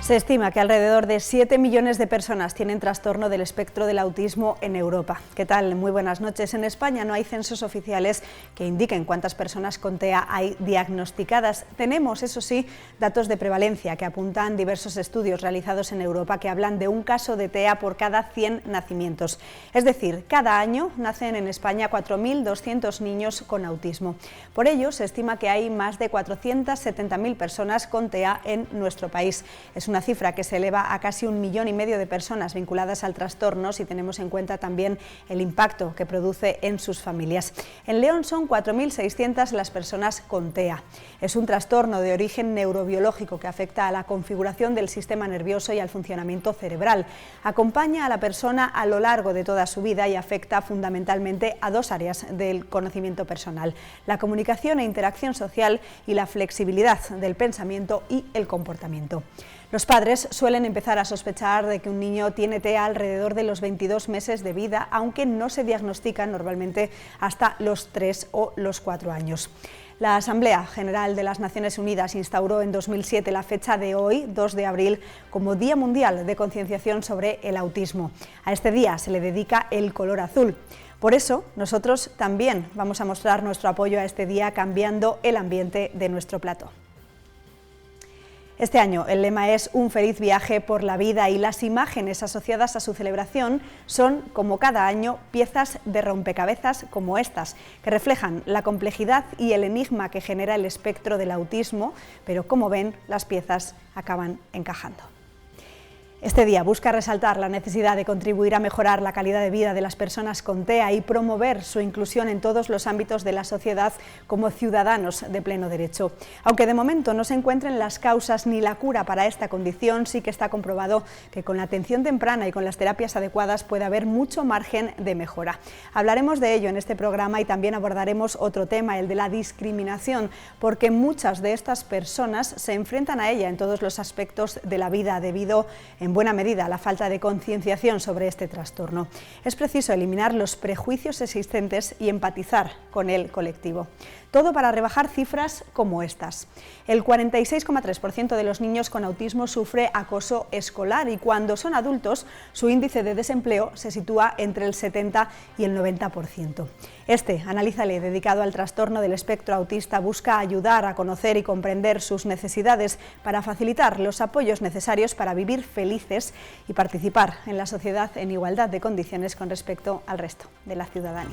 Se estima que alrededor de 7 millones de personas tienen trastorno del espectro del autismo en Europa. ¿Qué tal? Muy buenas noches. En España no hay censos oficiales que indiquen cuántas personas con TEA hay diagnosticadas. Tenemos, eso sí, datos de prevalencia que apuntan diversos estudios realizados en Europa que hablan de un caso de TEA por cada 100 nacimientos. Es decir, cada año nacen en España 4.200 niños con autismo. Por ello, se estima que hay más de 470.000 personas con TEA en nuestro país. Es una cifra que se eleva a casi 1,5 millones de personas vinculadas al trastorno si tenemos en cuenta también el impacto que produce en sus familias. En León son 4.600 las personas con TEA. Es un trastorno de origen neurobiológico que afecta a la configuración del sistema nervioso y al funcionamiento cerebral. Acompaña a la persona a lo largo de toda su vida y afecta fundamentalmente a dos áreas del conocimiento personal: la comunicación e interacción social y la flexibilidad del pensamiento y el comportamiento. Los padres suelen empezar a sospechar de que un niño tiene TEA alrededor de los 22 meses de vida, aunque no se diagnostican normalmente hasta los 3 o los 4 años. La Asamblea General de las Naciones Unidas instauró en 2007 la fecha de hoy, 2 de abril, como Día Mundial de Concienciación sobre el Autismo. A este día se le dedica el color azul. Por eso, nosotros también vamos a mostrar nuestro apoyo a este día cambiando el ambiente de nuestro plato. Este año el lema es Un feliz viaje por la vida y las imágenes asociadas a su celebración son, como cada año, piezas de rompecabezas como estas, que reflejan la complejidad y el enigma que genera el espectro del autismo, pero como ven, las piezas acaban encajando. Este día busca resaltar la necesidad de contribuir a mejorar la calidad de vida de las personas con TEA y promover su inclusión en todos los ámbitos de la sociedad como ciudadanos de pleno derecho. Aunque de momento no se encuentren las causas ni la cura para esta condición, sí que está comprobado que con la atención temprana y con las terapias adecuadas puede haber mucho margen de mejora. Hablaremos de ello en este programa y también abordaremos otro tema, el de la discriminación, porque muchas de estas personas se enfrentan a ella en todos los aspectos de la vida debido en buena medida la falta de concienciación sobre este trastorno. Es preciso eliminar los prejuicios existentes y empatizar con el colectivo. Todo para rebajar cifras como estas. El 46,3% de los niños con autismo sufre acoso escolar y cuando son adultos su índice de desempleo se sitúa entre el 70 y el 90%. Este Analízale, dedicado al trastorno del espectro autista, busca ayudar a conocer y comprender sus necesidades para facilitar los apoyos necesarios para vivir felices y participar en la sociedad en igualdad de condiciones con respecto al resto de la ciudadanía.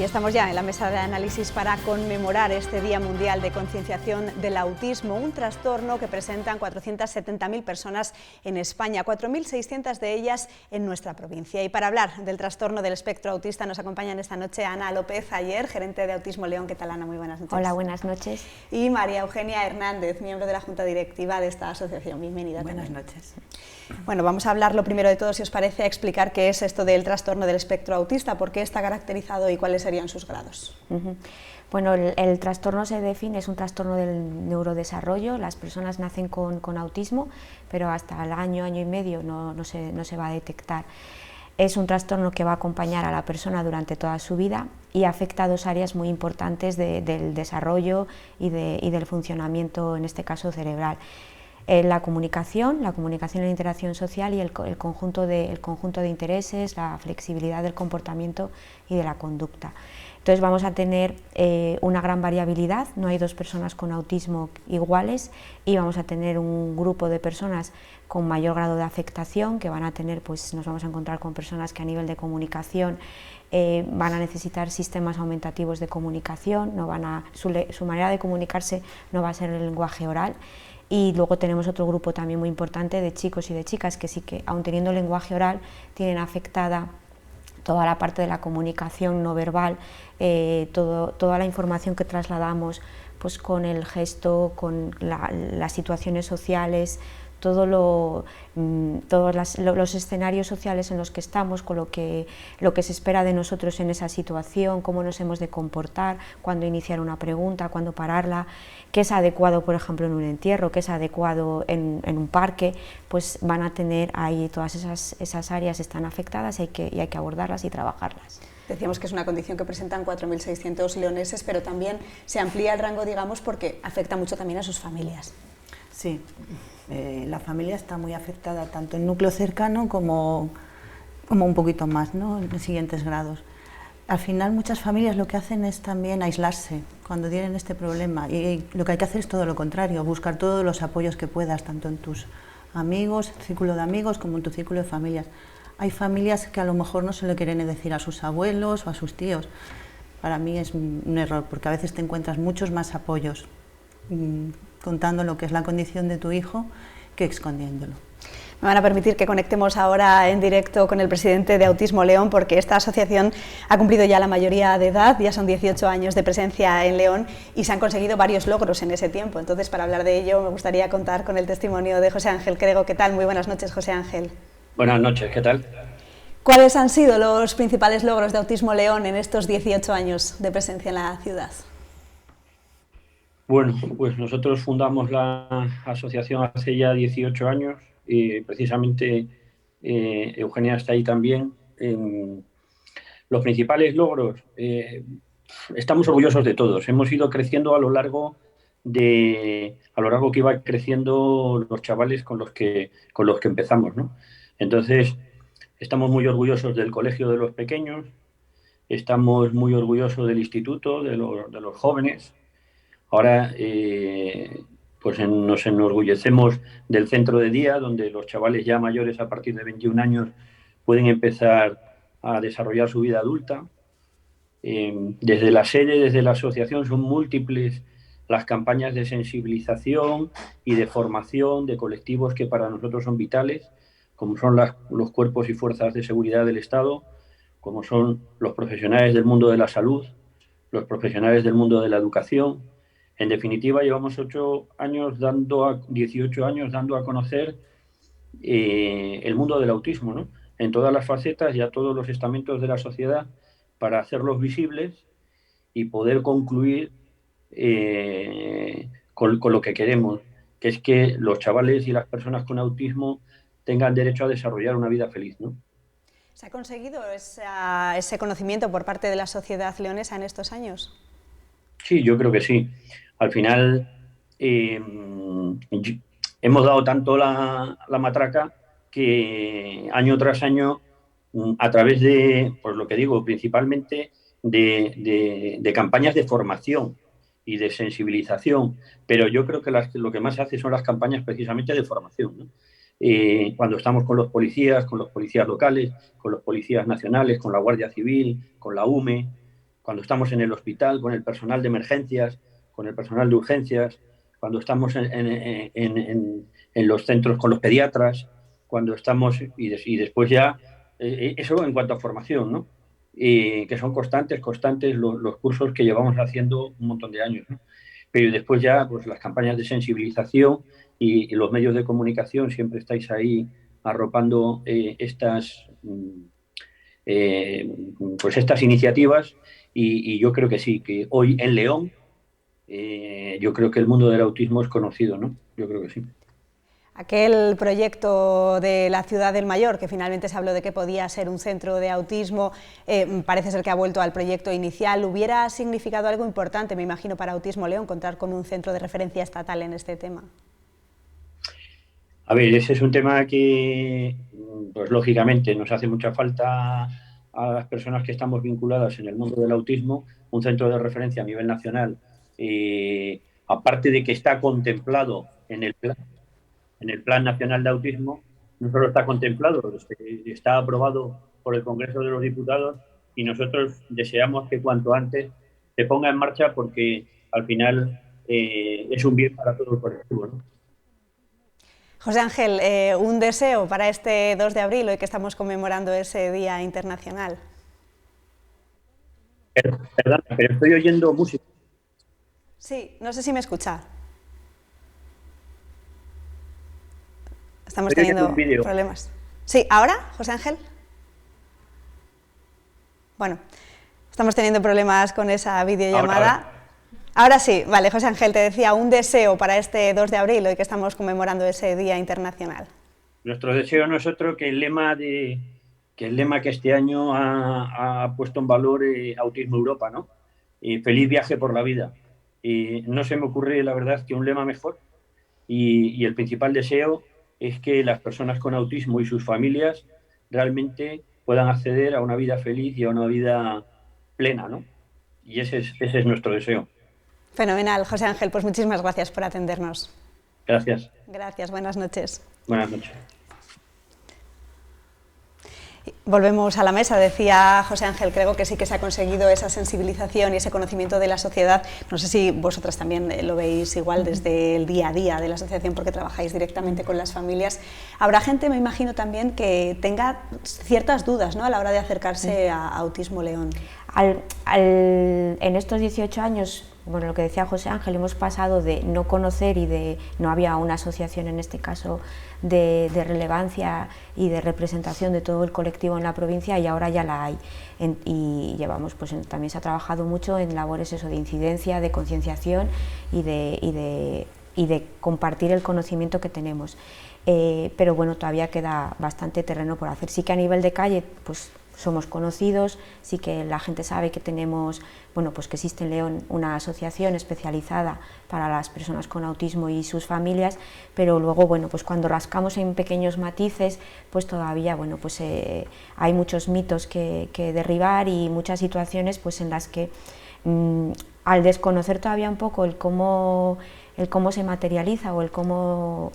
Estamos ya en la mesa de análisis para conmemorar este Día Mundial de Concienciación del Autismo, un trastorno que presentan 470.000 personas en España, 4.600 de ellas en nuestra provincia. Y para hablar del trastorno del espectro autista nos acompañan esta noche Ana López Ayer, gerente de Autismo León. ¿Qué tal, Ana? Muy buenas noches. Hola, buenas noches. Y María Eugenia Hernández, miembro de la Junta Directiva de esta asociación. Bienvenida. Buenas noches. Bueno, vamos a hablar lo primero de todo, si os parece, a explicar qué es esto del trastorno del espectro autista, por qué está caracterizado y cuáles serían sus grados. Bueno, el trastorno se define, es un trastorno del neurodesarrollo. Las personas nacen con autismo, pero hasta el año y medio no se va a detectar. Es un trastorno que va a acompañar a la persona durante toda su vida y afecta a dos áreas muy importantes del desarrollo y del funcionamiento, en este caso cerebral. La comunicación y la interacción social y el conjunto de intereses, la flexibilidad del comportamiento y de la conducta. Entonces vamos a tener una gran variabilidad, no hay dos personas con autismo iguales y vamos a tener un grupo de personas con mayor grado de afectación que van a tener, pues nos vamos a encontrar con personas que a nivel de comunicación van a necesitar sistemas aumentativos de comunicación, su manera de comunicarse no va a ser el lenguaje oral. Y luego tenemos otro grupo también muy importante de chicos y de chicas que sí que, aun teniendo lenguaje oral, tienen afectada toda la parte de la comunicación no verbal, toda la información que trasladamos pues con el gesto, con las situaciones sociales, todos los escenarios sociales en los que estamos, con lo que se espera de nosotros en esa situación, cómo nos hemos de comportar, cuándo iniciar una pregunta, cuándo pararla, qué es adecuado, por ejemplo, en un entierro, qué es adecuado en un parque, pues van a tener ahí todas esas áreas están afectadas y hay que abordarlas y trabajarlas. Decíamos que es una condición que presentan 4.600 leoneses, pero también se amplía el rango, digamos, porque afecta mucho también a sus familias. Sí, la familia está muy afectada, tanto en núcleo cercano como un poquito más, ¿no?, en siguientes grados. Al final muchas familias lo que hacen es también aislarse cuando tienen este problema, y lo que hay que hacer es todo lo contrario, buscar todos los apoyos que puedas, tanto en tus amigos, círculo de amigos, como en tu círculo de familias. Hay familias que a lo mejor no se lo quieren decir a sus abuelos o a sus tíos. Para mí es un error, porque a veces te encuentras muchos más apoyos contando lo que es la condición de tu hijo que escondiéndolo. Me van a permitir que conectemos ahora en directo con el presidente de Autismo León, porque esta asociación ha cumplido ya la mayoría de edad, ya son 18 años de presencia en León y se han conseguido varios logros en ese tiempo. Entonces, para hablar de ello, me gustaría contar con el testimonio de José Ángel Crego. ¿Qué tal? Muy buenas noches, José Ángel. Buenas noches, ¿qué tal? ¿Cuáles han sido los principales logros de Autismo León en estos 18 años de presencia en la ciudad? Bueno, pues nosotros fundamos la asociación hace ya 18 años y precisamente Eugenia está ahí también. Los principales logros, estamos orgullosos de todos. Hemos ido creciendo a lo largo que iba creciendo los chavales con los que empezamos, ¿no? Entonces, estamos muy orgullosos del Colegio de los Pequeños, estamos muy orgullosos del Instituto, de los jóvenes. Ahora pues nos enorgullecemos del centro de día, donde los chavales ya mayores a partir de 21 años pueden empezar a desarrollar su vida adulta. Desde la sede, desde la asociación, son múltiples las campañas de sensibilización y de formación de colectivos que para nosotros son vitales, como son los cuerpos y fuerzas de seguridad del Estado, como son los profesionales del mundo de la salud, los profesionales del mundo de la educación. En definitiva, llevamos 18 años dando a conocer el mundo del autismo, ¿no?, en todas las facetas y a todos los estamentos de la sociedad, para hacerlos visibles y poder concluir con lo que queremos, que es que los chavales y las personas con autismo tengan derecho a desarrollar una vida feliz, ¿no? ¿Se ha conseguido ese conocimiento por parte de la sociedad leonesa en estos años? Sí, yo creo que sí. Al final hemos dado tanto la matraca que año tras año, a través de, pues lo que digo, principalmente de campañas de formación y de sensibilización, pero yo creo que lo que más se hace son las campañas precisamente de formación, ¿no? Cuando estamos con los policías locales, con los policías nacionales, con la Guardia Civil, con la UME, cuando estamos en el hospital, con el personal de emergencias, con el personal de urgencias, cuando estamos en los centros con los pediatras, cuando estamos, y después ya, eso en cuanto a formación, ¿no? Que son constantes los cursos que llevamos haciendo un montón de años, ¿no? Pero después ya, pues las campañas de sensibilización y los medios de comunicación, siempre estáis ahí arropando estas iniciativas, y yo creo que sí, que hoy en León yo creo que el mundo del autismo es conocido, ¿no? Yo creo que sí. Aquel proyecto de la Ciudad del Mayor, que finalmente se habló de que podía ser un centro de autismo, parece ser que ha vuelto al proyecto inicial. ¿Hubiera significado algo importante, me imagino, para Autismo León, contar con un centro de referencia estatal en este tema? A ver, ese es un tema que, pues lógicamente, nos hace mucha falta a las personas que estamos vinculadas en el mundo del autismo, un centro de referencia a nivel nacional, aparte de que está contemplado en el Plan Nacional de Autismo, no solo está contemplado, está aprobado por el Congreso de los Diputados, y nosotros deseamos que cuanto antes se ponga en marcha, porque al final es un bien para todo el colectivo, ¿no? José Ángel, un deseo para este 2 de abril, hoy que estamos conmemorando ese Día Internacional. Perdón, pero estoy oyendo música. Sí, no sé si me escucha. Estamos Estoy viendo teniendo un vídeo. problemas. Sí, ¿ahora, José Ángel? Bueno, estamos teniendo problemas con esa videollamada. Ahora sí, vale, José Ángel, te decía un deseo para este 2 de abril, hoy que estamos conmemorando ese Día Internacional. Nuestro deseo no es otro que el lema que este año ha puesto en valor Autismo Europa, ¿no? Feliz viaje por la vida. No se me ocurre, la verdad, que un lema mejor. Y el principal deseo es que las personas con autismo y sus familias realmente puedan acceder a una vida feliz y a una vida plena, ¿no? Y ese es nuestro deseo. Fenomenal, José Ángel, pues muchísimas gracias por atendernos. Gracias. Gracias, buenas noches. Buenas noches. Volvemos a la mesa, decía José Ángel, creo que sí que se ha conseguido esa sensibilización y ese conocimiento de la sociedad. No sé si vosotras también lo veis igual desde el día a día de la asociación, porque trabajáis directamente con las familias. Habrá gente, me imagino también, que tenga ciertas dudas, ¿no?, a la hora de acercarse a Autismo León. En estos 18 años, bueno, lo que decía José Ángel, hemos pasado de no conocer y de no había una asociación en este caso de relevancia y de representación de todo el colectivo en la provincia, y ahora ya la hay. Y llevamos, pues también se ha trabajado mucho en labores eso, de incidencia, de concienciación y de compartir el conocimiento que tenemos. Pero bueno, todavía queda bastante terreno por hacer. Sí que a nivel de calle, pues somos conocidos, sí que la gente sabe que tenemos, bueno, pues que existe en León una asociación especializada para las personas con autismo y sus familias, pero luego, bueno, pues cuando rascamos en pequeños matices, pues todavía, bueno, pues hay muchos mitos que derribar y muchas situaciones, pues en las que al desconocer todavía un poco el cómo se materializa o el cómo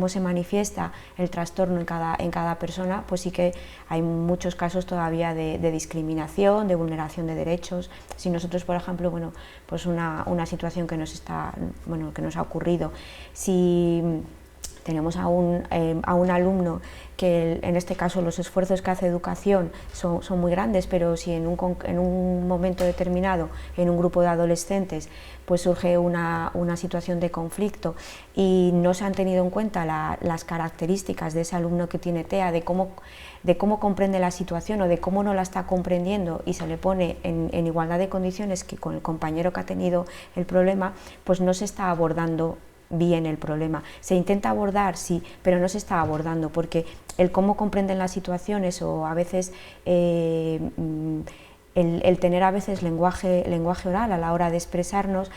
se manifiesta el trastorno en cada persona, pues sí que hay muchos casos todavía de discriminación, de vulneración de derechos. Si nosotros, por ejemplo, bueno, pues una situación que nos ha ocurrido, si tenemos a un alumno que en este caso los esfuerzos que hace educación son muy grandes, pero si en un momento determinado, en un grupo de adolescentes, pues surge una situación de conflicto y no se han tenido en cuenta las características de ese alumno que tiene TEA, de cómo comprende la situación o de cómo no la está comprendiendo, y se le pone en igualdad de condiciones que con el compañero que ha tenido el problema, pues no se está abordando bien el problema. Se intenta abordar, sí, pero no se está abordando, porque el cómo comprenden las situaciones o a veces el tener a veces lenguaje oral a la hora de expresarnos,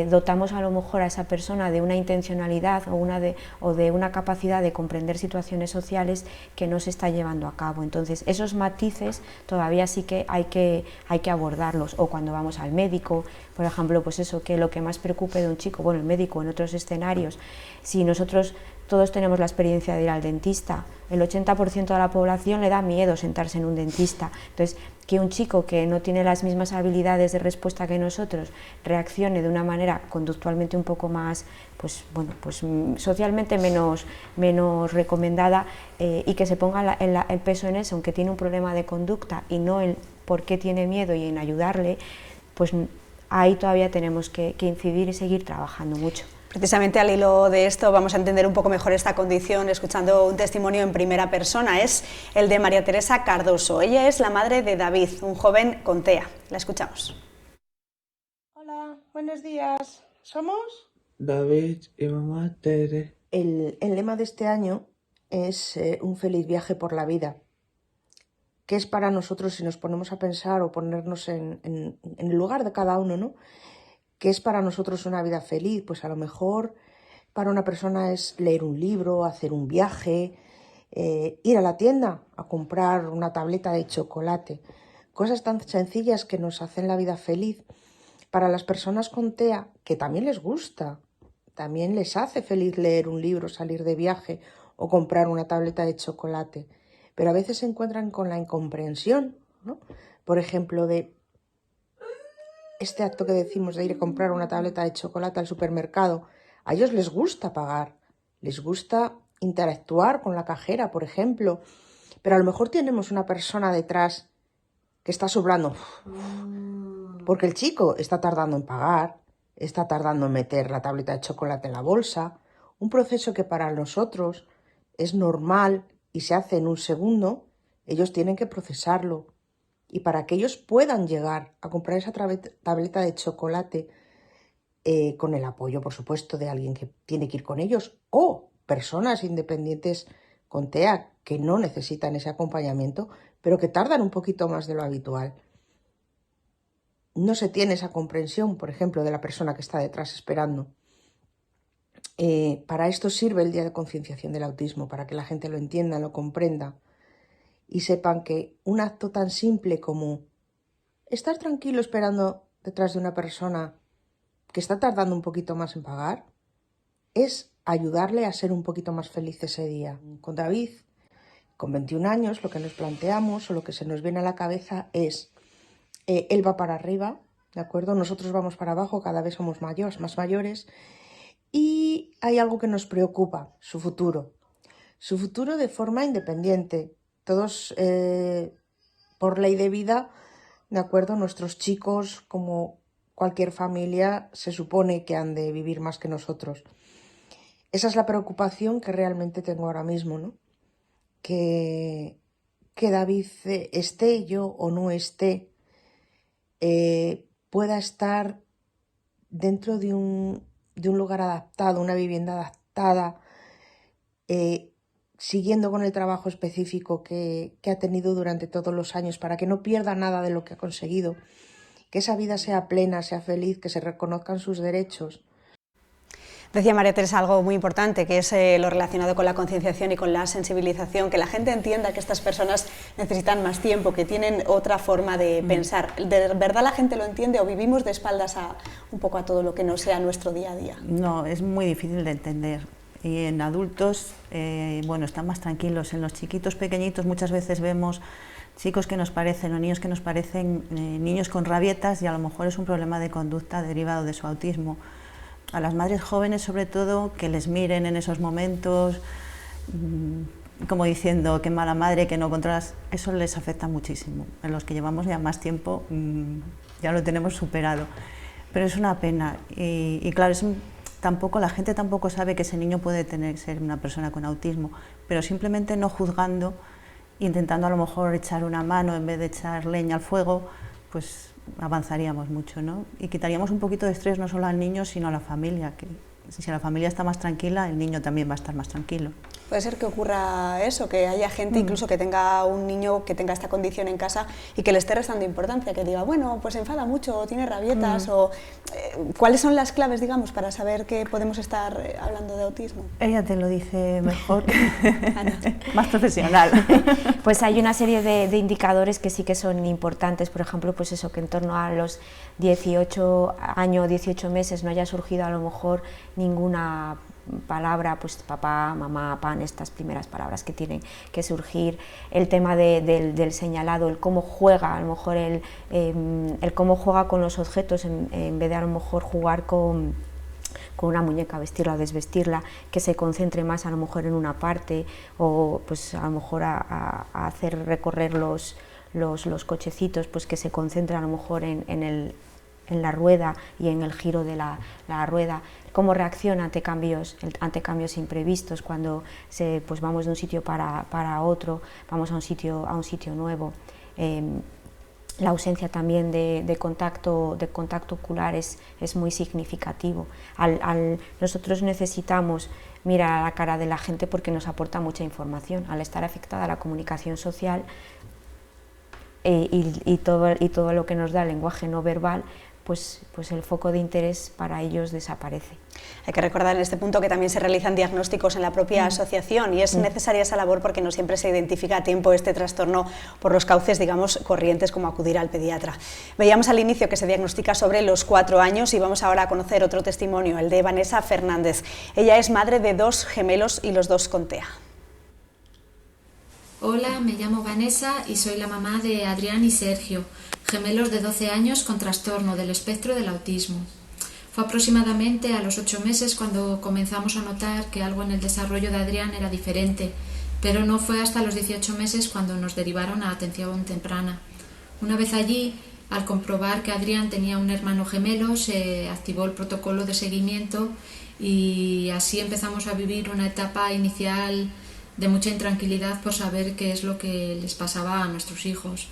dotamos a lo mejor a esa persona de una intencionalidad o de una capacidad de comprender situaciones sociales que no se está llevando a cabo. Entonces esos matices todavía sí que hay que abordarlos, o cuando vamos al médico, por ejemplo, pues eso, que lo que más preocupe de un chico, bueno, el médico en otros escenarios, si nosotros todos tenemos la experiencia de ir al dentista, el 80% de la población le da miedo sentarse en un dentista. Entonces, que un chico que no tiene las mismas habilidades de respuesta que nosotros reaccione de una manera conductualmente un poco más, pues bueno, pues socialmente menos recomendada, y que se ponga el peso en eso, aunque tiene un problema de conducta y no el por qué tiene miedo y en ayudarle, pues ahí todavía tenemos que incidir y seguir trabajando mucho. Precisamente al hilo de esto vamos a entender un poco mejor esta condición escuchando un testimonio en primera persona. Es el de María Teresa Cardoso. Ella es la madre de David, un joven con TEA. La escuchamos. Hola, buenos días. ¿Somos? David y mamá Tere. El lema de este año es un feliz viaje por la vida. ¿Qué es para nosotros, si nos ponemos a pensar o ponernos en el lugar de cada uno, ¿no? ¿Qué es para nosotros una vida feliz? Pues a lo mejor para una persona es leer un libro, hacer un viaje, ir a la tienda a comprar una tableta de chocolate. Cosas tan sencillas que nos hacen la vida feliz. Para las personas con TEA, que también les gusta, también les hace feliz leer un libro, salir de viaje o comprar una tableta de chocolate. Pero a veces se encuentran con la incomprensión, ¿no? Por ejemplo, de este acto que decimos de ir a comprar una tableta de chocolate al supermercado. A ellos les gusta pagar, les gusta interactuar con la cajera, por ejemplo, pero a lo mejor tenemos una persona detrás que está sobrando, porque el chico está tardando en pagar, está tardando en meter la tableta de chocolate en la bolsa, un proceso que para nosotros es normal y se hace en un segundo, ellos tienen que procesarlo. Y para que ellos puedan llegar a comprar esa tableta de chocolate, con el apoyo, por supuesto, de alguien que tiene que ir con ellos, o personas independientes con TEA que no necesitan ese acompañamiento, pero que tardan un poquito más de lo habitual. No se tiene esa comprensión, por ejemplo, de la persona que está detrás esperando. Para esto sirve el Día de Concienciación del Autismo, para que la gente lo entienda, lo comprenda y sepan que un acto tan simple como estar tranquilo esperando detrás de una persona que está tardando un poquito más en pagar, es ayudarle a ser un poquito más feliz ese día. Con David, con 21 años, lo que nos planteamos o lo que se nos viene a la cabeza es, él va para arriba, ¿de acuerdo? Nosotros vamos para abajo, cada vez somos más mayores, y hay algo que nos preocupa, su futuro de forma independiente. Todos, por ley de vida, ¿de acuerdo? Nuestros chicos, como cualquier familia, se supone que han de vivir más que nosotros. Esa es la preocupación que realmente tengo ahora mismo, ¿no? Que David esté yo o no esté, pueda estar dentro de un lugar adaptado, una vivienda adaptada, siguiendo con el trabajo específico que ha tenido durante todos los años, para que no pierda nada de lo que ha conseguido, que esa vida sea plena, sea feliz, que se reconozcan sus derechos. Decía María Teresa algo muy importante, que es lo relacionado con la concienciación y con la sensibilización, que la gente entienda que estas personas necesitan más tiempo, que tienen otra forma de pensar. ¿De verdad la gente lo entiende o vivimos de espaldas un poco a todo lo que no sea nuestro día a día? No, es muy difícil de entender. Y en adultos, bueno, están más tranquilos. En los chiquitos pequeñitos muchas veces vemos chicos que nos parecen o niños que nos parecen niños con rabietas, y a lo mejor es un problema de conducta derivado de su autismo. A las madres jóvenes, sobre todo, que les miren en esos momentos, como diciendo qué mala madre, que no controlas, eso les afecta muchísimo. En los que llevamos ya más tiempo ya lo tenemos superado, pero es una pena. Y claro, la gente tampoco sabe que ese niño puede ser una persona con autismo, pero simplemente no juzgando, intentando a lo mejor echar una mano en vez de echar leña al fuego, pues avanzaríamos mucho, ¿no? Y quitaríamos un poquito de estrés no solo al niño, sino a la familia, que si la familia está más tranquila, el niño también va a estar más tranquilo. Puede ser que ocurra eso, que haya gente incluso que tenga un niño que tenga esta condición en casa y que le esté restando importancia, que diga, bueno, pues se enfada mucho, o tiene rabietas, o ¿cuáles son las claves, digamos, para saber que podemos estar hablando de autismo? Ella te lo dice mejor, más profesional. Pues hay una serie de indicadores que sí que son importantes, por ejemplo, pues eso, que en torno a los 18 años, 18 meses no haya surgido a lo mejor ninguna palabra, pues papá, mamá, pan, estas primeras palabras que tienen que surgir, el tema del señalado, el cómo juega, a lo mejor el cómo juega con los objetos en vez de a lo mejor jugar con una muñeca, vestirla o desvestirla, que se concentre más a lo mejor en una parte, o pues a lo mejor a hacer recorrer los cochecitos, pues que se concentre a lo mejor en la rueda y en el giro de la rueda, cómo reacciona ante cambios imprevistos, cuando pues vamos de un sitio para otro, vamos a un sitio nuevo. La ausencia también de contacto ocular es muy significativo. Nosotros necesitamos mirar a la cara de la gente porque nos aporta mucha información. Al estar afectada la comunicación social y todo lo que nos da el lenguaje no verbal, pues el foco de interés para ellos desaparece. Hay que recordar en este punto que también se realizan diagnósticos en la propia asociación, y es necesaria esa labor porque no siempre se identifica a tiempo este trastorno por los cauces, digamos, corrientes, como acudir al pediatra. Veíamos al inicio que se diagnostica sobre los 4 años y vamos ahora a conocer otro testimonio, el de Vanessa Fernández. Ella es madre de 2 gemelos y los 2 con TEA. Hola, me llamo Vanessa y soy la mamá de Adrián y Sergio, gemelos de 12 años con trastorno del espectro del autismo. Fue aproximadamente a los 8 meses cuando comenzamos a notar que algo en el desarrollo de Adrián era diferente, pero no fue hasta los 18 meses cuando nos derivaron a atención temprana. Una vez allí, al comprobar que Adrián tenía un hermano gemelo, se activó el protocolo de seguimiento y así empezamos a vivir una etapa inicial de mucha intranquilidad por saber qué es lo que les pasaba a nuestros hijos.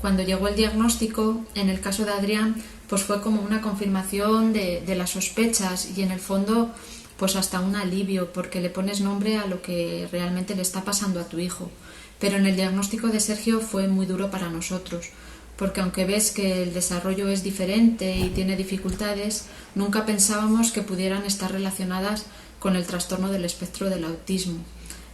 Cuando llegó el diagnóstico, en el caso de Adrián, pues fue como una confirmación de las sospechas y en el fondo pues hasta un alivio, porque le pones nombre a lo que realmente le está pasando a tu hijo. Pero en el diagnóstico de Sergio fue muy duro para nosotros, porque aunque ves que el desarrollo es diferente y tiene dificultades, nunca pensábamos que pudieran estar relacionadas con el trastorno del espectro del autismo.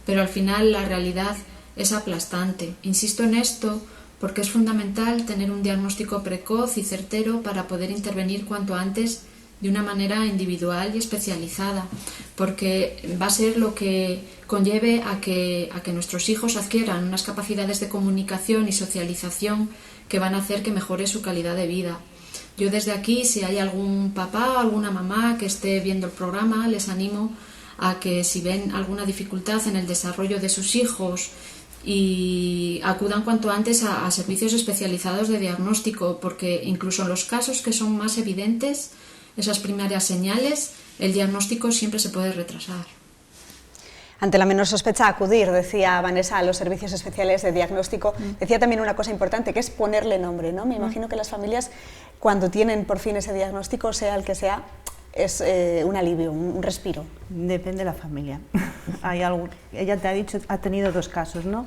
Pero al final la realidad es aplastante. Insisto en esto porque es fundamental tener un diagnóstico precoz y certero para poder intervenir cuanto antes de una manera individual y especializada, porque va a ser lo que conlleve a que nuestros hijos adquieran unas capacidades de comunicación y socialización que van a hacer que mejore su calidad de vida. Yo desde aquí, si hay algún papá o alguna mamá que esté viendo el programa, les animo a que si ven alguna dificultad en el desarrollo de sus hijos y acudan cuanto antes a servicios especializados de diagnóstico, porque incluso en los casos que son más evidentes, esas primeras señales, el diagnóstico siempre se puede retrasar. Ante la menor sospecha, acudir, decía Vanessa, a los servicios especiales de diagnóstico. Decía también una cosa importante, que es ponerle nombre, ¿no? Me imagino que las familias, cuando tienen por fin ese diagnóstico, sea el que sea, es un alivio, un respiro. Depende de la familia. Ella te ha dicho, ha tenido dos casos, ¿no?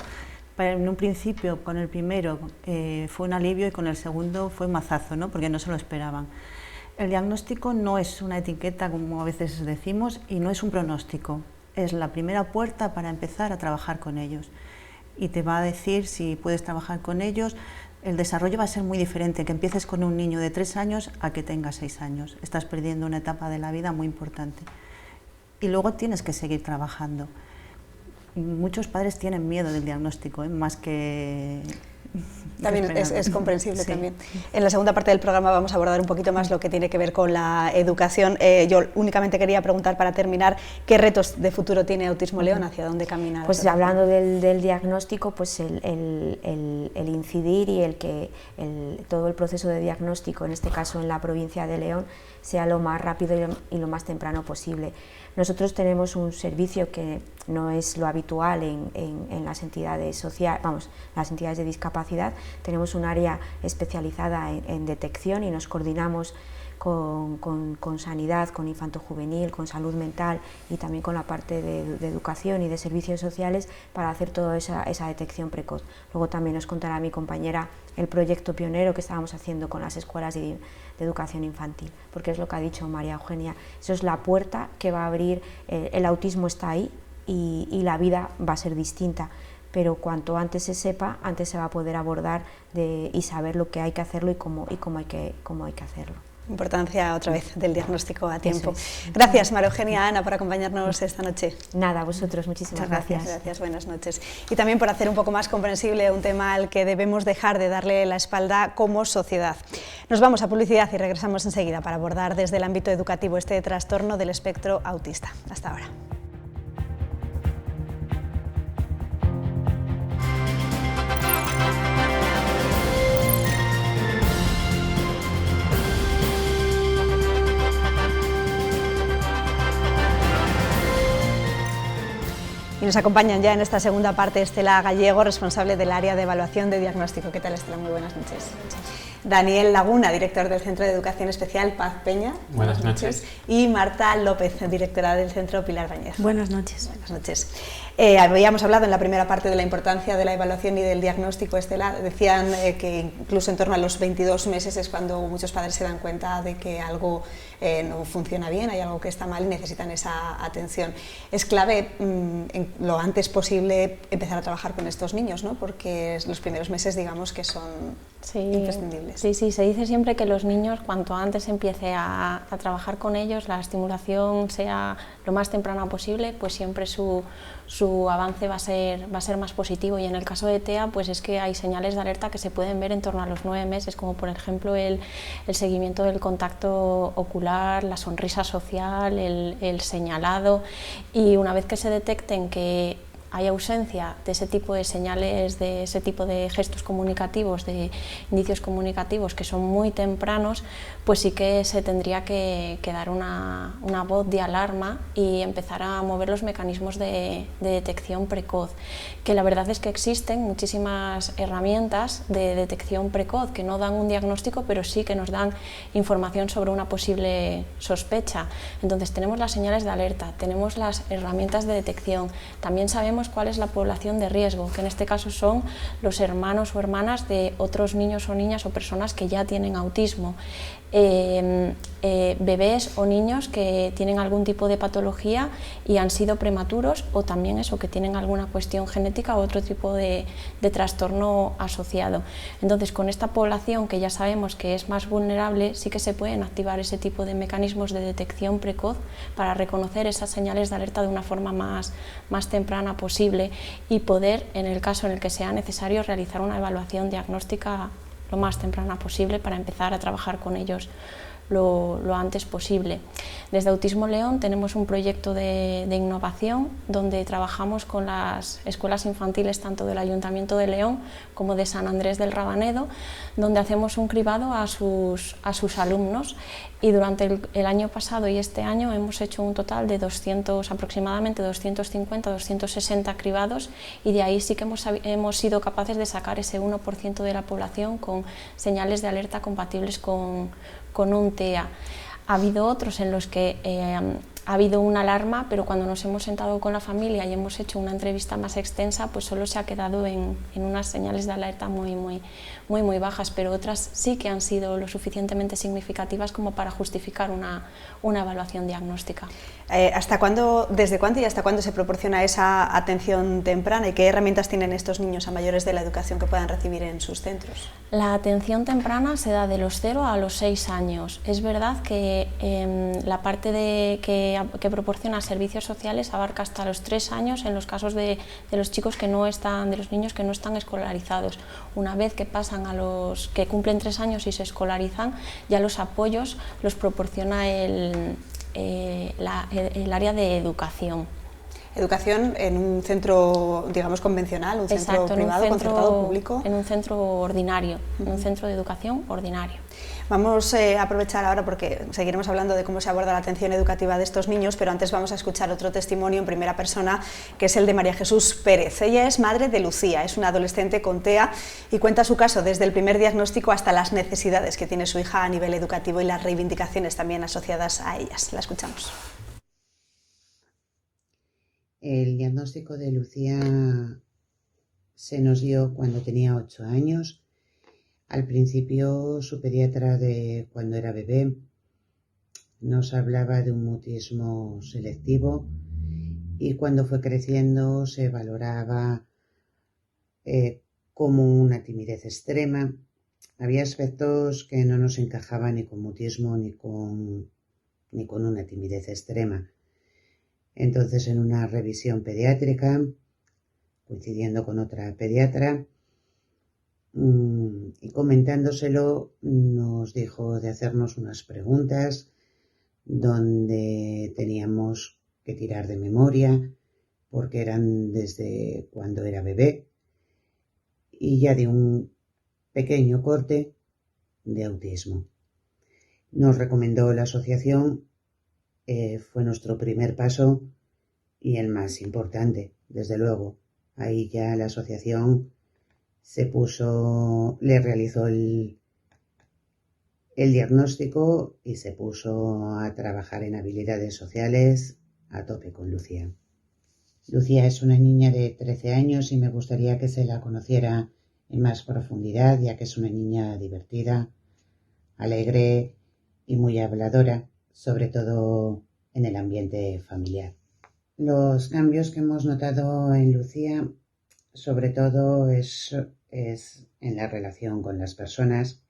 En un principio, con el primero fue un alivio y con el segundo fue un mazazo, ¿no? Porque no se lo esperaban. El diagnóstico no es una etiqueta, como a veces decimos, y no es un pronóstico. Es la primera puerta para empezar a trabajar con ellos. Y te va a decir si puedes trabajar con ellos. El desarrollo va a ser muy diferente, que empieces con un niño de 3 años a que tenga 6 años. Estás perdiendo una etapa de la vida muy importante. Y luego tienes que seguir trabajando. Muchos padres tienen miedo del diagnóstico, más que... También es comprensible. Sí. También. En la segunda parte del programa vamos a abordar un poquito más lo que tiene que ver con la educación. Yo únicamente quería preguntar para terminar, ¿qué retos de futuro tiene Autismo León? ¿Hacia dónde camina? Pues hablando del diagnóstico, pues el incidir y todo el proceso de diagnóstico, en este caso en la provincia de León, sea lo más rápido y lo más temprano posible. Nosotros tenemos un servicio que no es lo habitual en las entidades sociales, las entidades de discapacidad. Tenemos un área especializada en detección y nos coordinamos con sanidad, con infanto-juvenil, con salud mental y también con la parte de educación y de servicios sociales para hacer toda esa detección precoz. Luego también nos contará mi compañera el proyecto pionero que estábamos haciendo con las escuelas de educación infantil, porque es lo que ha dicho María Eugenia, eso es la puerta que va a abrir, el autismo está ahí y la vida va a ser distinta, pero cuanto antes se sepa, antes se va a poder abordar y saber lo que hay que hacerlo y cómo hay que hacerlo. Importancia otra vez del diagnóstico a tiempo. Gracias, María Eugenia, Ana, por acompañarnos esta noche. Nada, a vosotros, muchísimas gracias. Gracias, buenas noches. Y también por hacer un poco más comprensible un tema al que debemos dejar de darle la espalda como sociedad. Nos vamos a publicidad y regresamos enseguida para abordar desde el ámbito educativo este trastorno del espectro autista. Hasta ahora. Y nos acompañan ya en esta segunda parte Estela Gallego, responsable del área de evaluación de diagnóstico. ¿Qué tal, Estela? Muy buenas noches. Daniel Laguna, director del Centro de Educación Especial Paz Peña. Buenas noches. Y Marta López, directora del Centro Pilar Bañez. Buenas noches. Buenas noches. Habíamos hablado en la primera parte de la importancia de la evaluación y del diagnóstico, Estela. Decían que incluso en torno a los 22 meses es cuando muchos padres se dan cuenta de que algo no funciona bien, hay algo que está mal y necesitan esa atención. Es clave en lo antes posible empezar a trabajar con estos niños, ¿no? Porque los primeros meses, digamos, que son imprescindibles. Sí, se dice siempre que los niños, cuanto antes empiece a trabajar con ellos, la estimulación sea lo más temprana posible, pues siempre su avance va a ser más positivo. Y en el caso de TEA, pues es que hay señales de alerta que se pueden ver en torno a los 9 meses, como por ejemplo el seguimiento del contacto ocular, la sonrisa social, el señalado, y una vez que se detecten que hay ausencia de ese tipo de señales, de ese tipo de gestos comunicativos, de indicios comunicativos que son muy tempranos, pues sí que se tendría que dar una voz de alarma y empezar a mover los mecanismos de detección precoz, que la verdad es que existen muchísimas herramientas de detección precoz que no dan un diagnóstico, pero sí que nos dan información sobre una posible sospecha. Entonces tenemos las señales de alerta, tenemos las herramientas de detección, también sabemos cuál es la población de riesgo, que en este caso son los hermanos o hermanas de otros niños o niñas o personas que ya tienen autismo. Bebés o niños que tienen algún tipo de patología y han sido prematuros, o también eso, que tienen alguna cuestión genética o otro tipo de trastorno asociado. Entonces, con esta población que ya sabemos que es más vulnerable, sí que se pueden activar ese tipo de mecanismos de detección precoz para reconocer esas señales de alerta de una forma más temprana posible y poder, en el caso en el que sea necesario, realizar una evaluación diagnóstica lo más temprana posible para empezar a trabajar con ellos lo antes posible. Desde Autismo León tenemos un proyecto de innovación donde trabajamos con las escuelas infantiles tanto del Ayuntamiento de León como de San Andrés del Rabanedo, donde hacemos un cribado a sus alumnos, y durante el año pasado y este año hemos hecho un total de aproximadamente 250-260 cribados, y de ahí sí que hemos sido capaces de sacar ese 1% de la población con señales de alerta compatibles con un TEA. Ha habido otros en los que ha habido una alarma, pero cuando nos hemos sentado con la familia y hemos hecho una entrevista más extensa, pues solo se ha quedado en unas señales de alerta muy bajas, pero otras sí que han sido lo suficientemente significativas como para justificar una evaluación diagnóstica. ¿Desde cuándo y hasta cuándo se proporciona esa atención temprana y qué herramientas tienen estos niños a mayores de la educación que puedan recibir en sus centros? La atención temprana se da de los 0 a los 6 años. Es verdad que la parte que proporciona servicios sociales abarca hasta los 3 años en los casos de los chicos de los niños que no están escolarizados. Una vez que pasan a los que cumplen 3 años y se escolarizan, ya los apoyos los proporciona el área de educación. Educación en un centro, digamos, convencional, un centro privado, concertado, público. En un centro ordinario, en un centro de educación ordinario. Vamos a aprovechar ahora porque seguiremos hablando de cómo se aborda la atención educativa de estos niños, pero antes vamos a escuchar otro testimonio en primera persona, que es el de María Jesús Pérez. Ella es madre de Lucía, es una adolescente con TEA y cuenta su caso desde el primer diagnóstico hasta las necesidades que tiene su hija a nivel educativo y las reivindicaciones también asociadas a ellas. La escuchamos. El diagnóstico de Lucía se nos dio cuando tenía 8 años. Al principio, su pediatra de cuando era bebé nos hablaba de un mutismo selectivo, y cuando fue creciendo se valoraba como una timidez extrema. Había aspectos que no nos encajaban ni con mutismo ni con una timidez extrema. Entonces, en una revisión pediátrica, coincidiendo con otra pediatra, y comentándoselo, nos dijo de hacernos unas preguntas donde teníamos que tirar de memoria, porque eran desde cuando era bebé, y ya de un pequeño corte de autismo. Nos recomendó la asociación. Fue nuestro primer paso y el más importante, desde luego. Ahí ya la asociación le realizó el diagnóstico y se puso a trabajar en habilidades sociales a tope con Lucía. Lucía es una niña de 13 años y me gustaría que se la conociera en más profundidad, ya que es una niña divertida, alegre y muy habladora, sobre todo en el ambiente familiar. Los cambios que hemos notado en Lucía, sobre todo, es en la relación con las personas,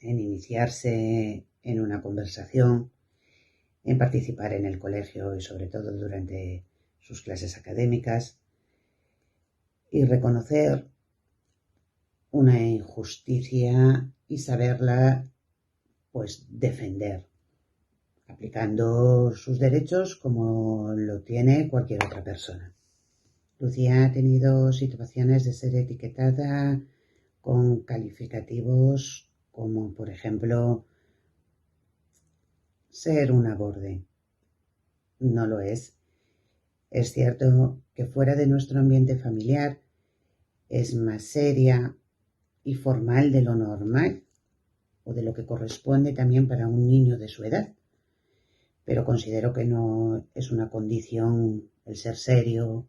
en iniciarse en una conversación, en participar en el colegio y sobre todo durante sus clases académicas, y reconocer una injusticia y saberla defender, aplicando sus derechos como lo tiene cualquier otra persona. Lucía ha tenido situaciones de ser etiquetada con calificativos como, por ejemplo, ser una borde. No lo es. Es cierto que fuera de nuestro ambiente familiar es más seria y formal de lo normal o de lo que corresponde también para un niño de su edad, pero considero que no es una condición el ser serio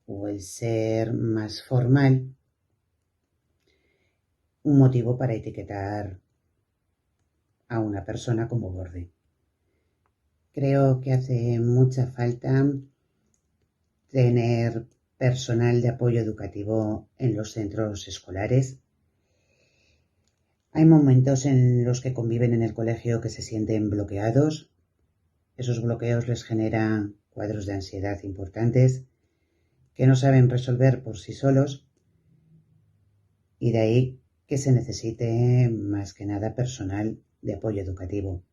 o el ser más formal un motivo para etiquetar a una persona como borde. Creo que hace mucha falta tener personal de apoyo educativo en los centros escolares. Hay momentos en los que conviven en el colegio que se sienten bloqueados. Esos bloqueos les generan cuadros de ansiedad importantes que no saben resolver por sí solos, y de ahí que se necesite más que nada personal de apoyo educativo.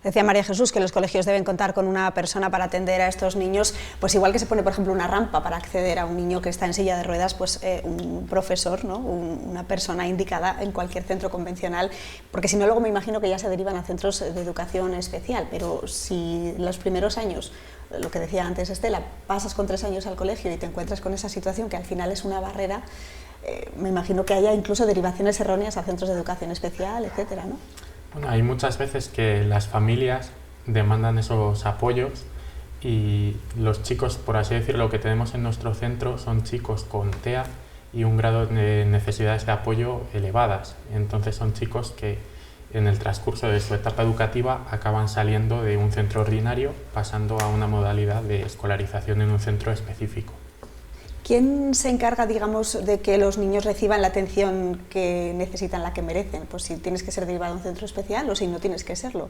Decía María Jesús que los colegios deben contar con una persona para atender a estos niños, pues igual que se pone, por ejemplo, una rampa para acceder a un niño que está en silla de ruedas, pues un profesor, ¿no? Una persona indicada en cualquier centro convencional, porque si no luego me imagino que ya se derivan a centros de educación especial, pero si los primeros años, lo que decía antes Estela, pasas con 3 años al colegio y te encuentras con esa situación que al final es una barrera, me imagino que haya incluso derivaciones erróneas a centros de educación especial, etcétera, ¿no? Bueno, hay muchas veces que las familias demandan esos apoyos y los chicos, por así decirlo, lo que tenemos en nuestro centro son chicos con TEA y un grado de necesidades de apoyo elevadas. Entonces son chicos que en el transcurso de su etapa educativa acaban saliendo de un centro ordinario pasando a una modalidad de escolarización en un centro específico. ¿Quién se encarga, digamos, de que los niños reciban la atención que necesitan, la que merecen? Pues si tienes que ser derivado a un centro especial o si no tienes que serlo.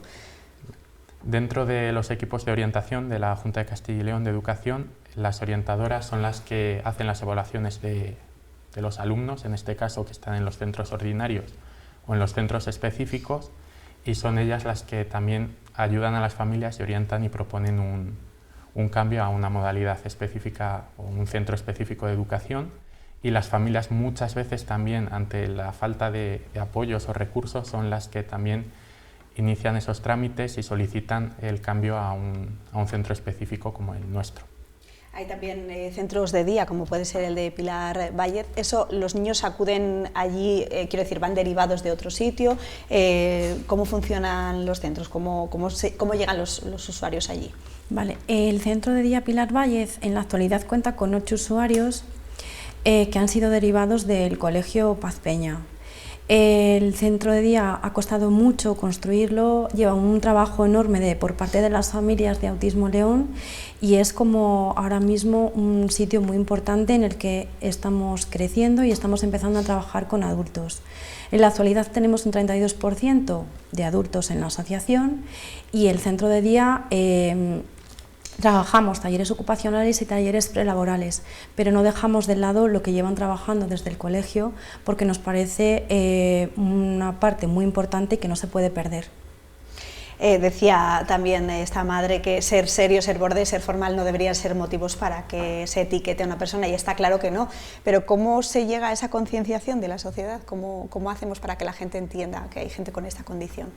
Dentro de los equipos de orientación de la Junta de Castilla y León de Educación, las orientadoras son las que hacen las evaluaciones de los alumnos, en este caso que están en los centros ordinarios o en los centros específicos, y son ellas las que también ayudan a las familias y orientan y proponen un cambio a una modalidad específica o un centro específico de educación, y las familias muchas veces también ante la falta de apoyos o recursos son las que también inician esos trámites y solicitan el cambio a un centro específico como el nuestro. Hay también centros de día, como puede ser el de Pilar Vallez. Eso, los niños acuden allí, quiero decir, van derivados de otro sitio. ¿Cómo funcionan los centros? ¿Cómo llegan los usuarios allí? Vale, el centro de día Pilar Vallez en la actualidad cuenta con 8 usuarios que han sido derivados del Colegio Paz Peña. El centro de día ha costado mucho construirlo, lleva un trabajo enorme por parte de las familias de Autismo León, y es como ahora mismo un sitio muy importante en el que estamos creciendo y estamos empezando a trabajar con adultos. En la actualidad tenemos un 32% de adultos en la asociación, y el centro de día trabajamos talleres ocupacionales y talleres prelaborales, pero no dejamos de lado lo que llevan trabajando desde el colegio, porque nos parece una parte muy importante que no se puede perder. Decía también esta madre que ser serio, ser borde, ser formal no deberían ser motivos para que se etiquete a una persona, y está claro que no, pero ¿cómo se llega a esa concienciación de la sociedad? ¿Cómo hacemos para que la gente entienda que hay gente con esta condición?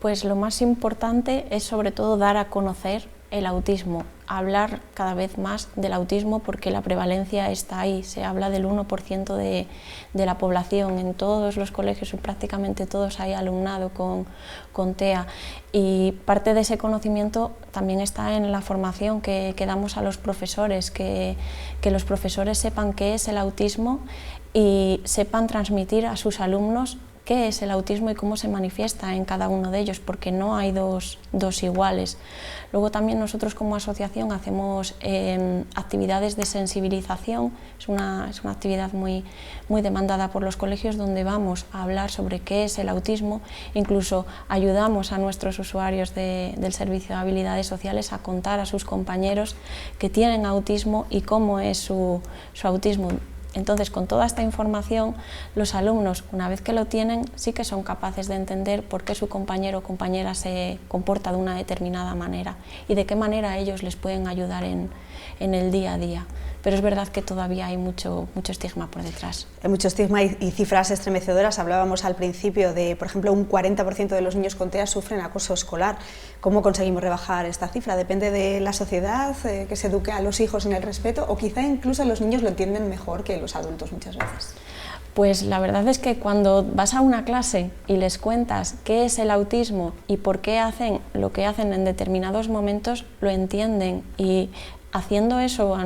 Pues lo más importante es sobre todo dar a conocer el autismo, hablar cada vez más del autismo, porque la prevalencia está ahí. Se habla del 1% de la población, en todos los colegios, prácticamente todos hay alumnado con TEA, y parte de ese conocimiento también está en la formación que damos a los profesores, que los profesores sepan qué es el autismo y sepan transmitir a sus alumnos qué es el autismo y cómo se manifiesta en cada uno de ellos, porque no hay dos iguales. Luego también nosotros como asociación hacemos actividades de sensibilización, es una actividad muy demandada por los colegios, donde vamos a hablar sobre qué es el autismo, incluso ayudamos a nuestros usuarios del Servicio de Habilidades Sociales a contar a sus compañeros que tienen autismo y cómo es su autismo. Entonces, con toda esta información, los alumnos, una vez que lo tienen, sí que son capaces de entender por qué su compañero o compañera se comporta de una determinada manera y de qué manera ellos les pueden ayudar en el día a día. Pero es verdad que todavía hay mucho estigma por detrás. Hay mucho estigma y cifras estremecedoras. Hablábamos al principio de, por ejemplo, un 40% de los niños con TEA sufren acoso escolar. ¿Cómo conseguimos rebajar esta cifra? ¿Depende de la sociedad, que se eduque a los hijos en el respeto, o quizá incluso los niños lo entienden mejor que los adultos muchas veces? Pues la verdad es que cuando vas a una clase y les cuentas qué es el autismo y por qué hacen lo que hacen en determinados momentos, lo entienden, y haciendo eso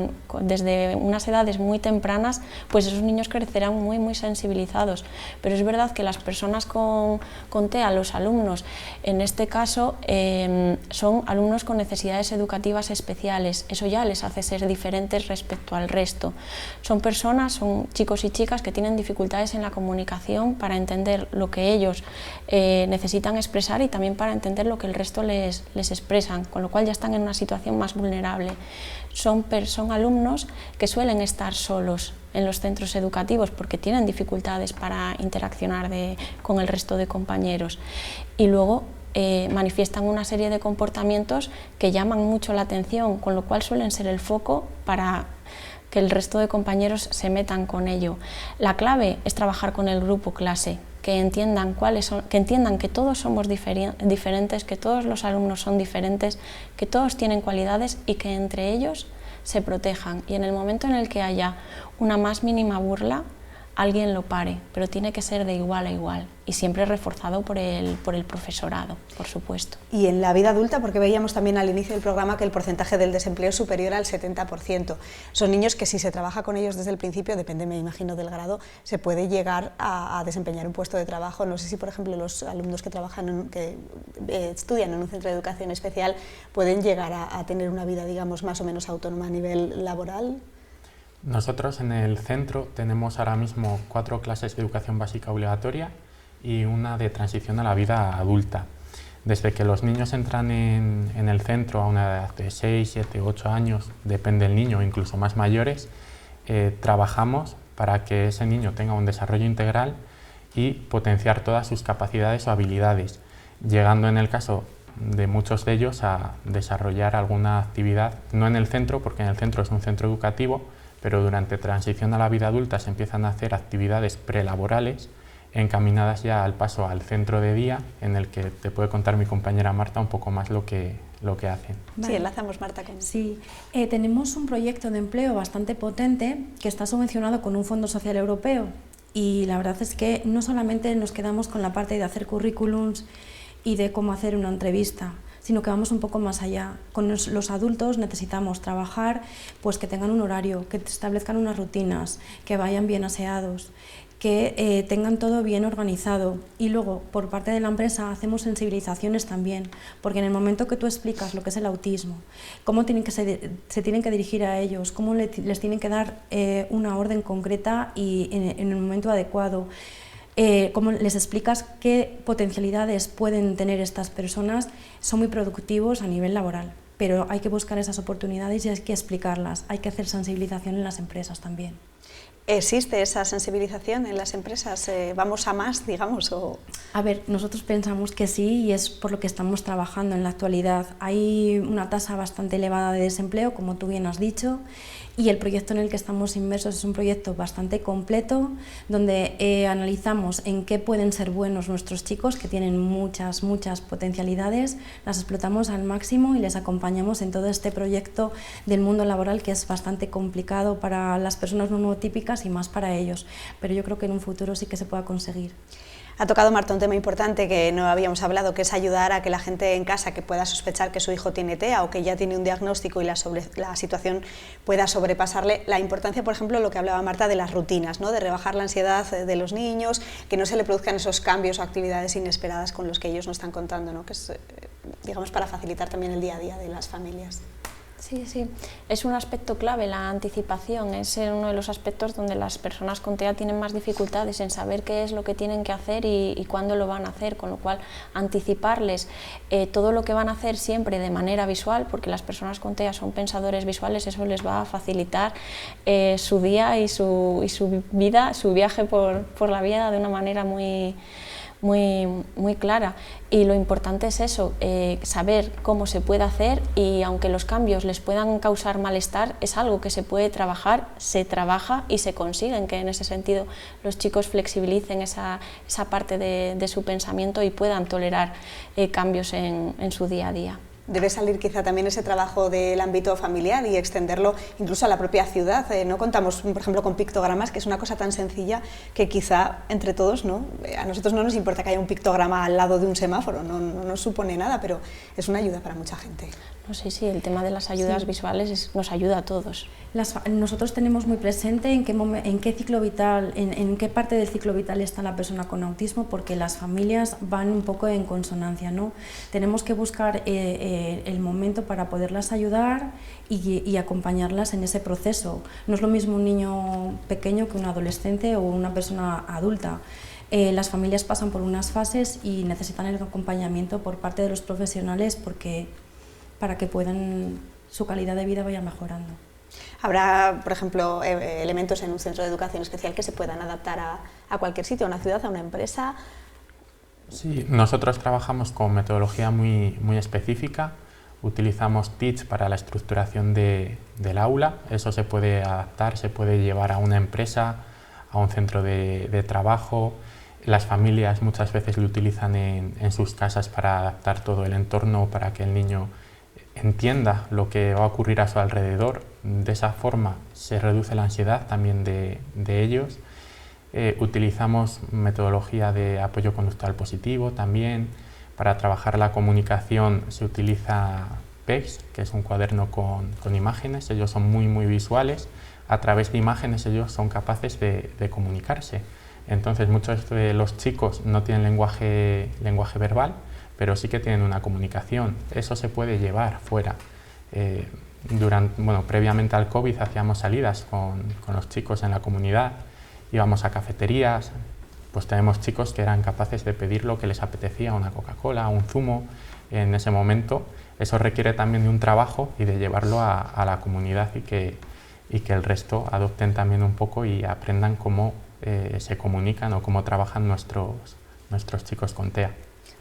desde unas edades muy tempranas, pues esos niños crecerán muy sensibilizados. Pero es verdad que las personas con TEA, los alumnos, en este caso, son alumnos con necesidades educativas especiales. Eso ya les hace ser diferentes respecto al resto. Son personas, son chicos y chicas que tienen dificultades en la comunicación para entender lo que ellos necesitan expresar y también para entender lo que el resto les expresan, con lo cual ya están en una situación más vulnerable. Son alumnos que suelen estar solos en los centros educativos porque tienen dificultades para interaccionar con el resto de compañeros, y luego manifiestan una serie de comportamientos que llaman mucho la atención, con lo cual suelen ser el foco para que el resto de compañeros se metan con ello. La clave es trabajar con el grupo clase, que entiendan que todos somos diferentes, que todos los alumnos son diferentes, que todos tienen cualidades y que entre ellos se protejan. Y en el momento en el que haya una más mínima burla, alguien lo pare, pero tiene que ser de igual a igual y siempre reforzado por el profesorado, por supuesto. Y en la vida adulta, porque veíamos también al inicio del programa que el porcentaje del desempleo es superior al 70%. Son niños que, si se trabaja con ellos desde el principio, depende, me imagino, del grado, se puede llegar a desempeñar un puesto de trabajo. No sé si, por ejemplo, los alumnos que estudian en un centro de educación especial pueden llegar a tener una vida, digamos, más o menos autónoma a nivel laboral. Nosotros en el centro tenemos ahora mismo 4 clases de educación básica obligatoria y una de transición a la vida adulta. Desde que los niños entran en el centro a una edad de 6, 7, 8 años, depende del niño, incluso más mayores, trabajamos para que ese niño tenga un desarrollo integral y potenciar todas sus capacidades o habilidades, llegando en el caso de muchos de ellos a desarrollar alguna actividad, no en el centro, porque en el centro es un centro educativo, pero durante transición a la vida adulta se empiezan a hacer actividades prelaborales encaminadas ya al paso al centro de día, en el que te puede contar mi compañera Marta un poco más lo que hacen. Vale. Sí, enlazamos, Marta, con... Sí, tenemos un proyecto de empleo bastante potente que está subvencionado con un Fondo Social Europeo, y la verdad es que no solamente nos quedamos con la parte de hacer currículums y de cómo hacer una entrevista, sino que vamos un poco más allá. Con los adultos necesitamos trabajar, pues que tengan un horario, que establezcan unas rutinas, que vayan bien aseados, que tengan todo bien organizado. Y luego, por parte de la empresa, hacemos sensibilizaciones también, porque en el momento que tú explicas lo que es el autismo, cómo se tienen que dirigir a ellos, cómo les tienen que dar una orden concreta y en el momento adecuado, cómo les explicas qué potencialidades pueden tener estas personas, son muy productivos a nivel laboral, pero hay que buscar esas oportunidades y hay que explicarlas, hay que hacer sensibilización en las empresas también. ¿Existe esa sensibilización en las empresas? ¿Vamos a más, digamos? O... A ver, nosotros pensamos que sí, y es por lo que estamos trabajando en la actualidad. Hay una tasa bastante elevada de desempleo, como tú bien has dicho, y el proyecto en el que estamos inmersos es un proyecto bastante completo, donde analizamos en qué pueden ser buenos nuestros chicos, que tienen muchas potencialidades, las explotamos al máximo y les acompañamos en todo este proyecto del mundo laboral, que es bastante complicado para las personas neurotípicas y más para ellos, pero yo creo que en un futuro sí que se pueda conseguir. Ha tocado, Marta, un tema importante que no habíamos hablado, que es ayudar a que la gente en casa que pueda sospechar que su hijo tiene TEA o que ya tiene un diagnóstico y la situación pueda sobrepasarle. La importancia, por ejemplo, lo que hablaba Marta, de las rutinas, ¿no? De rebajar la ansiedad de los niños, que no se le produzcan esos cambios o actividades inesperadas con los que ellos nos están contando, ¿no? Que es, digamos, para facilitar también el día a día de las familias. Sí, sí, es un aspecto clave, la anticipación, es uno de los aspectos donde las personas con TEA tienen más dificultades en saber qué es lo que tienen que hacer y cuándo lo van a hacer, con lo cual anticiparles todo lo que van a hacer siempre de manera visual, porque las personas con TEA son pensadores visuales, eso les va a facilitar su día y su vida, su viaje por la vida de una manera muy clara, y lo importante es eso, saber cómo se puede hacer, y aunque los cambios les puedan causar malestar, es algo que se puede trabajar, se trabaja y se consiguen que en ese sentido los chicos flexibilicen esa parte de su pensamiento y puedan tolerar cambios en su día a día. Debe salir quizá también ese trabajo del ámbito familiar y extenderlo incluso a la propia ciudad. No contamos, por ejemplo, con pictogramas, que es una cosa tan sencilla que quizá entre todos, ¿no? A nosotros no nos importa que haya un pictograma al lado de un semáforo, no nos supone nada, pero es una ayuda para mucha gente. No sé, sí, el tema de las ayudas visuales nos ayuda a todos. Nosotros tenemos muy presente en qué ciclo vital, en qué parte del ciclo vital está la persona con autismo, porque las familias van un poco en consonancia, ¿no? Tenemos que buscar el momento para poderlas ayudar y acompañarlas en ese proceso. No es lo mismo un niño pequeño que un adolescente o una persona adulta. Las familias pasan por unas fases y necesitan el acompañamiento por parte de los profesionales para que su calidad de vida vaya mejorando. Habrá, por ejemplo, elementos en un centro de educación especial que se puedan adaptar a cualquier sitio, a una ciudad, a una empresa. Sí, nosotros trabajamos con metodología muy específica, utilizamos TEACH para la estructuración del aula, eso se puede adaptar, se puede llevar a una empresa, a un centro de trabajo. Las familias muchas veces lo utilizan en sus casas para adaptar todo el entorno, para que el niño entienda lo que va a ocurrir a su alrededor. De esa forma se reduce la ansiedad también de ellos. Utilizamos metodología de apoyo conductual positivo también. Para trabajar la comunicación se utiliza PECS, que es un cuaderno con imágenes. Ellos son muy visuales. A través de imágenes ellos son capaces de comunicarse. Entonces muchos de los chicos no tienen lenguaje verbal, pero sí que tienen una comunicación. Eso se puede llevar fuera. Previamente al COVID hacíamos salidas con los chicos en la comunidad, íbamos a cafeterías, pues tenemos chicos que eran capaces de pedir lo que les apetecía, una Coca-Cola, un zumo, en ese momento. Eso requiere también de un trabajo y de llevarlo a la comunidad y que el resto adopten también un poco y aprendan cómo se comunican o cómo trabajan nuestros chicos con TEA.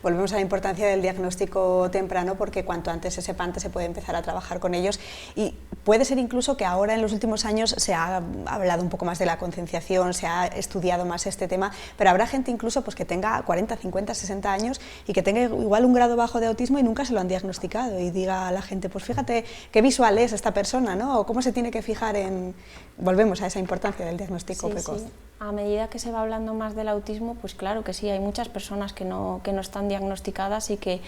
Volvemos a la importancia del diagnóstico temprano, porque cuanto antes se sepa, antes se puede empezar a trabajar con ellos, y puede ser incluso que ahora en los últimos años se ha hablado un poco más de la concienciación, se ha estudiado más este tema, pero habrá gente incluso pues, que tenga 40, 50, 60 años y que tenga igual un grado bajo de autismo y nunca se lo han diagnosticado, y diga a la gente, pues fíjate qué visual es esta persona, ¿no? O cómo se tiene que fijar en... Volvemos a esa importancia del diagnóstico precoz. Sí. A medida que se va hablando más del autismo, pues claro que sí, hay muchas personas que no están diagnosticadas y que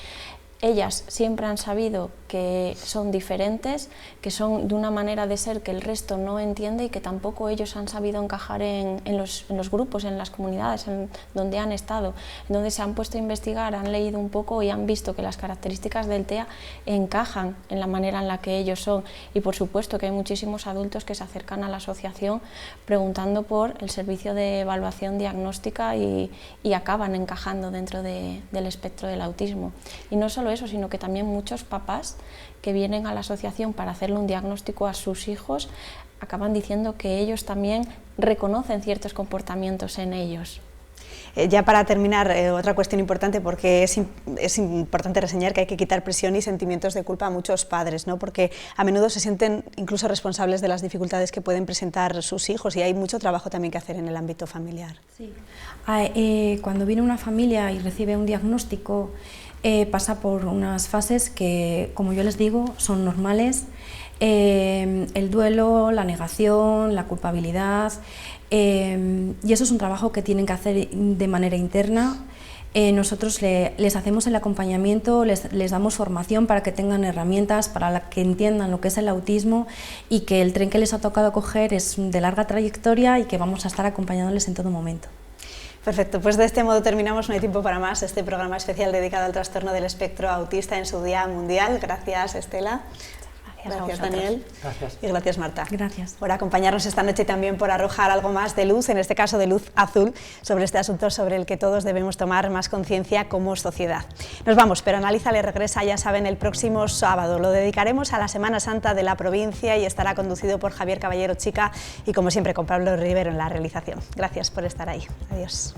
ellas siempre han sabido que son diferentes, que son de una manera de ser que el resto no entiende y que tampoco ellos han sabido encajar en los grupos, en las comunidades en donde han estado, en donde se han puesto a investigar, han leído un poco y han visto que las características del TEA encajan en la manera en la que ellos son. Y por supuesto que hay muchísimos adultos que se acercan a la asociación preguntando por el servicio de evaluación diagnóstica y acaban encajando dentro del espectro del autismo. Y no solo eso, sino que también muchos papás que vienen a la asociación para hacerle un diagnóstico a sus hijos acaban diciendo que ellos también reconocen ciertos comportamientos en ellos. Ya para terminar, otra cuestión importante, porque es importante reseñar que hay que quitar presión y sentimientos de culpa a muchos padres, ¿no? Porque a menudo se sienten incluso responsables de las dificultades que pueden presentar sus hijos, y hay mucho trabajo también que hacer en el ámbito familiar. Sí. Cuando viene una familia y recibe un diagnóstico, pasa por unas fases que, como yo les digo, son normales. El duelo, la negación, la culpabilidad, y eso es un trabajo que tienen que hacer de manera interna. Nosotros les hacemos el acompañamiento, les damos formación para que tengan herramientas, para que entiendan lo que es el autismo y que el tren que les ha tocado coger es de larga trayectoria y que vamos a estar acompañándoles en todo momento. Perfecto, pues de este modo terminamos No hay tiempo para más, este programa especial dedicado al trastorno del espectro autista en su Día Mundial. Gracias, Estela. Gracias, Daniel. Gracias. Y gracias, Marta. Gracias. Por acompañarnos esta noche y también por arrojar algo más de luz, en este caso de luz azul, sobre este asunto sobre el que todos debemos tomar más conciencia como sociedad. Nos vamos, pero Analízale regresa, ya saben, el próximo sábado. Lo dedicaremos a la Semana Santa de la provincia y estará conducido por Javier Caballero Chica y, como siempre, con Pablo Rivero en la realización. Gracias por estar ahí. Adiós.